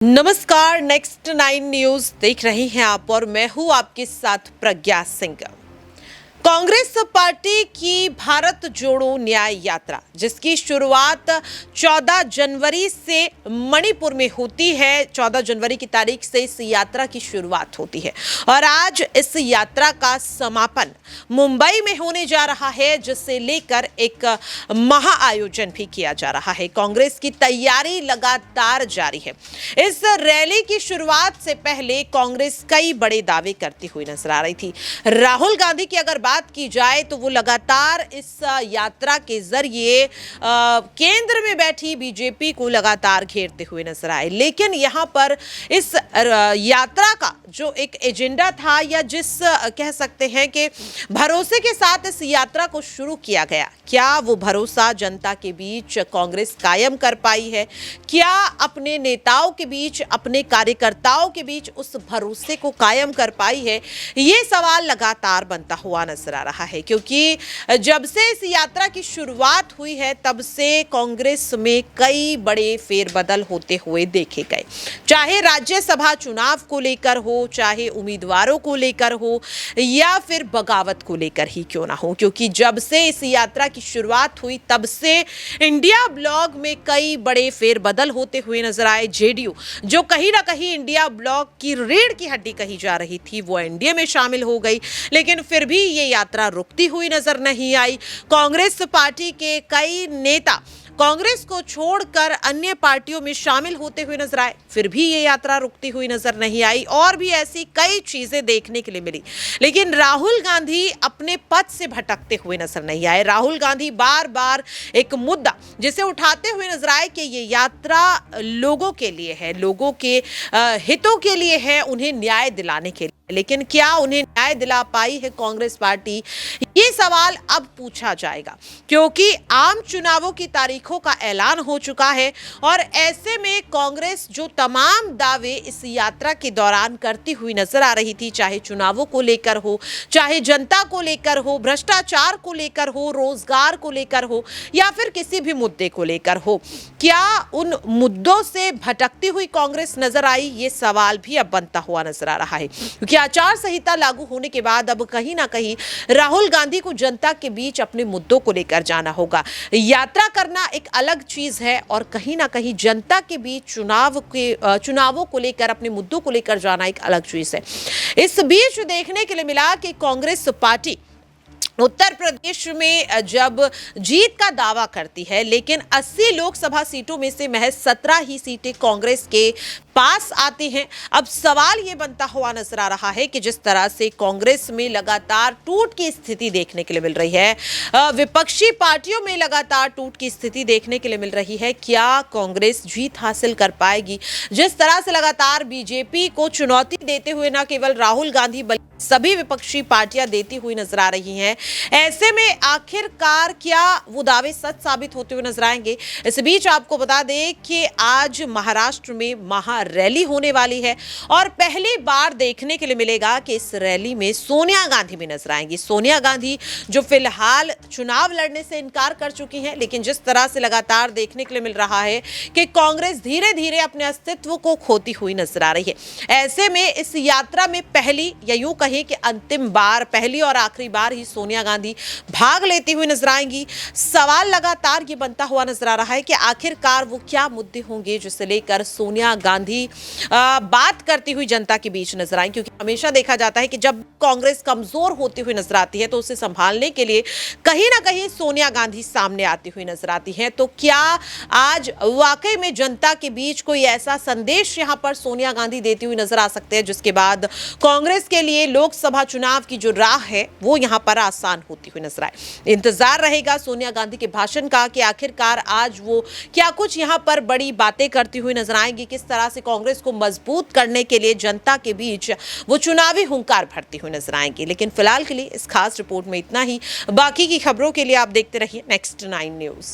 नमस्कार, next 9 news देख रहे हैं आप और मैं हूं आपके साथ प्रज्ञा सिंह। कांग्रेस पार्टी की भारत जोड़ो न्याय यात्रा जिसकी शुरुआत 14 जनवरी से मणिपुर में होती है। 14 जनवरी की तारीख से इस यात्रा की शुरुआत होती है और आज इस यात्रा का समापन मुंबई में होने जा रहा है, जिसे लेकर एक महा आयोजन भी किया जा रहा है। कांग्रेस की तैयारी लगातार जारी है। इस रैली की शुरुआत से पहले कांग्रेस कई बड़े दावे करती हुई नजर आ रही थी। राहुल गांधी की अगर बात की जाए तो वो लगातार इस यात्रा के जरिए केंद्र में बैठी बीजेपी को लगातार घेरते हुए नजर आए, लेकिन यहां पर इस यात्रा का जो एक एजेंडा था या जिस कह सकते हैं कि भरोसे के साथ इस यात्रा को शुरू किया गया, क्या वो भरोसा जनता के बीच कांग्रेस कायम कर पाई है? क्या अपने नेताओं के बीच, अपने कार्यकर्ताओं के बीच उस भरोसे को कायम कर पाई है? ये सवाल लगातार बनता हुआ नजर आ रहा है, क्योंकि जब से इस यात्रा की शुरुआत हुई है तब से कांग्रेस में कई बड़े फेरबदल होते हुए देखे गए। चाहे राज्यसभा चुनाव को लेकर हो, चाहे उम्मीदवारों को लेकर हो या फिर बगावत को लेकर ही क्यों ना हो, क्योंकि जब से इस यात्रा की शुरुआत हुई तब से इंडिया ब्लॉक में कई बड़े फेरबदल होते हुए नजर आए। जेडीयू जो कहीं ना कहीं इंडिया ब्लॉक की रीढ़ की हड्डी कही जा रही थी, वो एनडीए में शामिल हो गई, लेकिन फिर भी ये यात्रा रुकती हुई नजर नहीं आई। कांग्रेस पार्टी के कई नेता कांग्रेस को छोड़कर अन्य पार्टियों में शामिल होते हुए नजर आए, फिर भी ये यात्रा रुकती हुई नजर नहीं आई और भी ऐसी कई चीजें देखने के लिए मिली। लेकिन राहुल गांधी अपने पद से भटकते हुए नजर नहीं आए। राहुल गांधी बार बार एक मुद्दा जिसे उठाते हुए नजर आए कि ये यात्रा लोगों के लिए है, लोगों के हितों के लिए है, उन्हें न्याय दिलाने के लिए। लेकिन क्या उन्हें न्याय दिला पाई है कांग्रेस पार्टी? ये सवाल अब पूछा जाएगा, क्योंकि आम चुनावों की तारीखों का ऐलान हो चुका है और ऐसे में कांग्रेस जो तमाम दावे इस यात्रा के दौरान करती हुई नजर आ रही थी, चाहे चुनावों को लेकर हो, चाहे जनता को लेकर हो, भ्रष्टाचार को लेकर हो, रोजगार को लेकर हो या फिर किसी भी मुद्दे को लेकर हो, क्या उन मुद्दों से भटकती हुई कांग्रेस नजर आई? ये सवाल भी अब बनता हुआ नजर आ रहा है, क्योंकि आचार संहिता लागू होने के बाद अब कहीं ना कहीं राहुल गांधी को जनता के बीच अपने मुद्दों को लेकर जाना होगा। यात्रा करना एक अलग चीज है और कहीं ना कहीं जनता के बीच चुनावों को लेकर, अपने मुद्दों को लेकर जाना एक अलग चीज है। इस बीच देखने के लिए मिला कि कांग्रेस पार्टी उत्तर प्रदेश में जब जीत का दावा करती है, लेकिन 80 लोकसभा सीटों में से महज 17 ही सीटें कांग्रेस के पास आती हैं। अब सवाल ये बनता हुआ नजर आ रहा है कि जिस तरह से कांग्रेस में लगातार टूट की स्थिति देखने के लिए मिल रही है, विपक्षी पार्टियों में लगातार टूट की स्थिति देखने के लिए मिल रही है, क्या कांग्रेस जीत हासिल कर पाएगी? जिस तरह से लगातार बीजेपी को चुनौती देते हुए न केवल राहुल गांधी बल्कि सभी विपक्षी पार्टियां देती हुई नजर आ रही हैं, ऐसे में आखिरकार क्या वो दावे सच साबित होते हुए नजर आएंगे? इस बीच आपको बता दें कि आज महाराष्ट्र में महा रैली होने वाली है और पहली बार देखने के लिए मिलेगा कि इस रैली में सोनिया गांधी भी नजर आएंगी। सोनिया गांधी जो फिलहाल चुनाव लड़ने से इनकार कर चुकी हैं, लेकिन जिस तरह से लगातार देखने के लिए मिल रहा है कि कांग्रेस धीरे धीरे अपने अस्तित्व को खोती हुई नजर आ रही है, ऐसे में इस यात्रा में पहली या यूं कहें कि अंतिम बार, पहली और आखिरी बार ही सोनिया गांधी भाग लेती हुई नजर आएंगी। सवाल लगातार ये बनता हुआ नजर आ रहा है कि आखिरकार वो क्या मुद्दे होंगे जिसे लेकर सोनिया गांधी बात करती हुई जनता के बीच नजर आई, क्योंकि हमेशा देखा जाता है कि जब कांग्रेस कमजोर होती हुई नजर आती है तो उसे संभालने के लिए कहीं ना कहीं सोनिया गांधी सामने आती हुई नजर आती है। तो क्या आज वाकई में जनता के बीच कोई ऐसा संदेश यहां पर सोनिया गांधी देती हुई नजर आ सकते हैं जिसके बाद कांग्रेस के लिए लोकसभा चुनाव की जो राह है वो यहां पर आसान होती हुई नजर आए? इंतजार रहेगा सोनिया गांधी के भाषण का कि आखिरकार आज वो क्या कुछ यहां पर बड़ी बातें करती हुई नजर आएंगी, किस तरह से कांग्रेस को मजबूत करने के लिए जनता के बीच वो चुनावी हुंकार भरती हुई नजर आएंगी। लेकिन फिलहाल के लिए इस खास रिपोर्ट में इतना ही। बाकी की खबरों के लिए आप देखते रहिए नेक्स्ट 9 न्यूज।